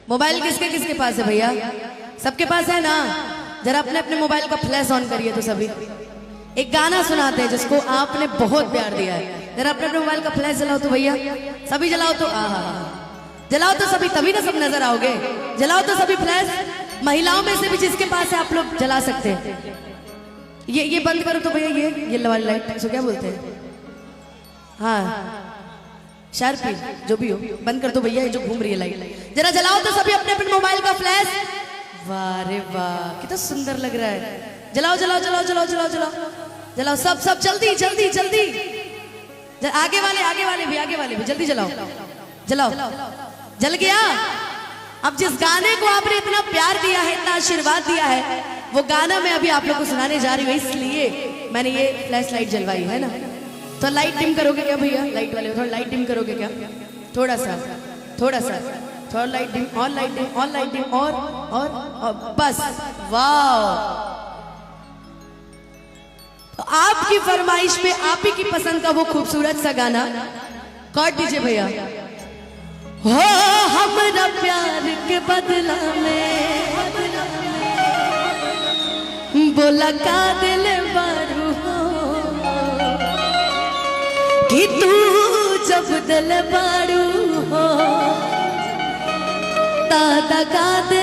Mobile किसके किसके पास है भैया? सबके पास है ना? जरा अपने अपने मोबाइल का फ्लैश ऑन करिए तो सभी एक गाना सुनाते हैं जिसको आपने बहुत प्यार दिया है। जरा अपने अपने मोबाइल का फ्लैश जलाओ तो भैया, सभी जलाओ तो जलाओ तो सभी, तभी ना सब नजर आओगे। जलाओ तो सभी फ्लैश, महिलाओं में से भी जिसके पास है आप लोग जला सकते हैं। ये बंद करो तो भैया, ये वाली लाइट इसको क्या बोलते हैं? हाँ शार्पी, जो भी हो बंद कर दो भैया, ये जो घूम रही है लाइट। जरा जलाओ तो सभी अपने अपने मोबाइल का फ्लैश। वाह रे वाह, कितना सुंदर लग रहा है। जलाओ जलाओ जलाओ जलाओ जलाओ जलाओ जलाओ, सब सब जल्दी जल्दी जल्दी। आगे वाले भी जल्दी जलाओ जलाओ। जल गया। अब जिस गाने को आपने इतना प्यार दिया है, इतना आशीर्वाद दिया है, वो गाना मैं अभी आप लोग को सुनाने जा रही हूँ, इसलिए मैंने ये फ्लैश लाइट जलवाई है ना। तो लाइट डिम करोगे क्या भैया? लाइट वाले थोड़ा लाइट डिम करोगे क्या? थोड़ा सा लाइट डिम, और लाइट डिम, और लाइट डिम, और बस। वाह, तो आपकी फरमाइश पे आप ही की पसंद का वो खूबसूरत सा गाना काट दीजिए भैया। हो हमरा प्यार के बदला में बोला का दिल बारू हो, कि तू जब दिल बारू हो दादा का दिल